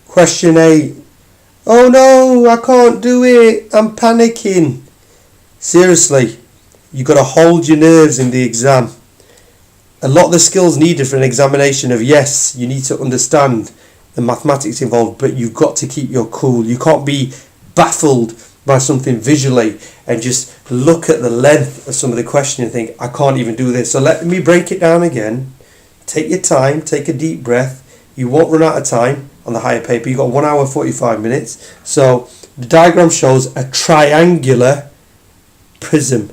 Question 8. Oh no, I can't do it. I'm panicking. Seriously, you've got to hold your nerves in the exam. A lot of the skills needed for an examination of, yes, you need to understand the mathematics involved, but you've got to keep your cool. You can't be baffled by something visually and just look at the length of some of the question and think, I can't even do this. So let me break it down again. Take your time, take a deep breath. You won't run out of time on the higher paper. You've got 1 hour 45 minutes. So the diagram shows a triangular prism.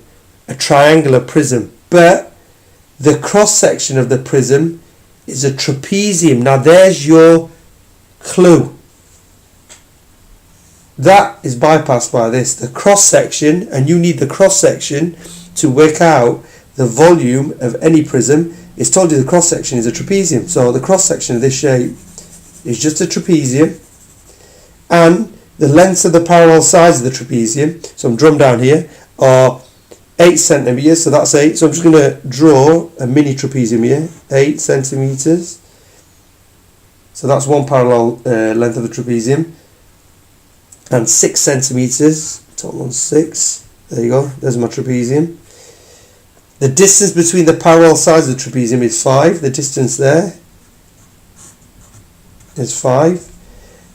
A triangular prism. But the cross section of the prism is a trapezium. Now there's your clue. That is bypassed by this. The cross section, and you need the cross section to work out the volume of any prism. It's told you the cross section is a trapezium. So the cross section of this shape is just a trapezium. And the lengths of the parallel sides of the trapezium, so I'm drawn down here, are 8 centimeters. So that's 8. So I'm just going to draw a mini trapezium here. 8 centimeters. So that's one parallel length of the trapezium. And 6 centimeters. Top one 6. There you go. There's my trapezium. The distance between the parallel sides of the trapezium is 5. The distance there is 5.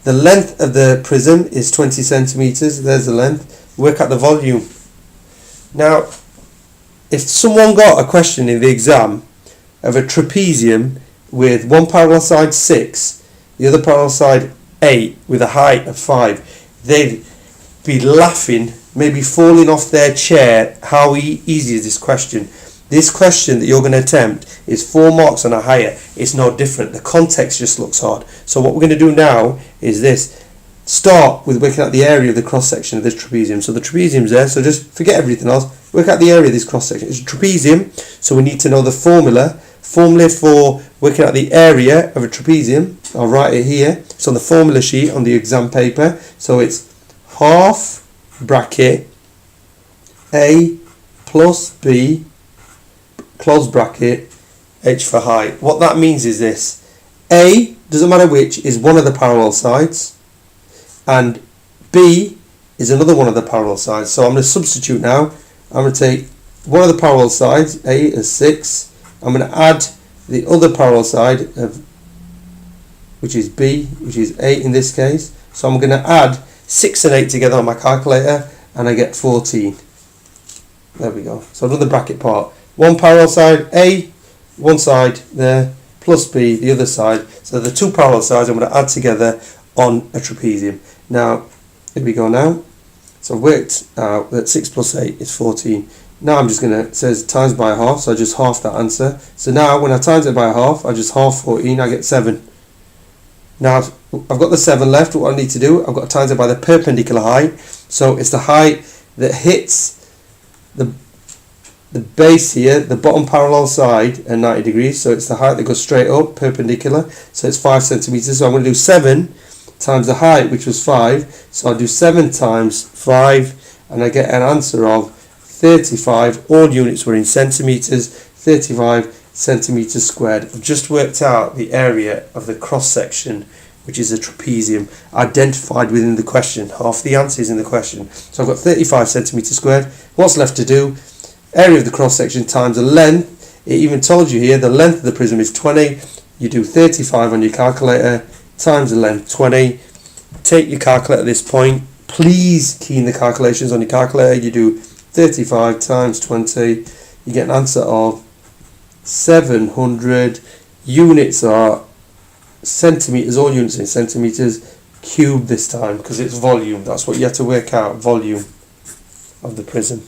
The length of the prism is 20 centimeters. There's the length. Work out the volume. Now, if someone got a question in the exam of a trapezium with one parallel side 6, the other parallel side 8 with a height of 5, they'd be laughing, maybe falling off their chair. How easy is this question? This question that you're going to attempt is 4 marks on a higher. It's no different. The context just looks hard. So what we're going to do now is this. Start with working out the area of the cross section of this trapezium. So the trapezium's there, so just forget everything else. Work out the area of this cross section. It's a trapezium, so we need to know the formula. Formula for working out the area of a trapezium. I'll write it here. It's on the formula sheet on the exam paper. So it's half bracket A plus B close bracket H for height. What that means is this. A, doesn't matter which, is one of the parallel sides, and B is another one of the parallel sides. So I'm going to substitute now. I'm going to take one of the parallel sides, A is 6. I'm going to add the other parallel side, which is B, which is 8 in this case. So I'm going to add 6 and 8 together on my calculator, and I get 14. There we go. So I've done the bracket part. One parallel side, A, one side there, plus B, the other side. So the 2 parallel sides I'm going to add together on a trapezium. Now, here we go now. So I've worked out that 6 plus 8 is 14. Now I'm just going to, it says times by half, so I just half that answer. So now when I times it by half, I just half 14, I get 7. Now I've got the 7 left. What I need to do, I've got to times it by the perpendicular height. So it's the height that hits the base here, the bottom parallel side at 90 degrees. So it's the height that goes straight up, perpendicular. So it's 5 centimeters. So I'm going to do 7 times the height, which was 5. So I'll do 7 times 5, and I get an answer of 35. All units were in centimeters. 35 centimeters squared. I've just worked out the area of the cross section, which is a trapezium, identified within the question. Half the answer is in the question. So I've got 35 centimeters squared. What's left to do? Area of the cross section times the length. It even told you here the length of the prism is 20. You do 35 on your calculator times the length 20. Take your calculator at this point. Please key in the calculations on your calculator. You do 35 times 20. You get an answer of 700. Units are centimeters. All units in centimeters. Cube this time because it's volume. That's what you have to work out. Volume of the prism.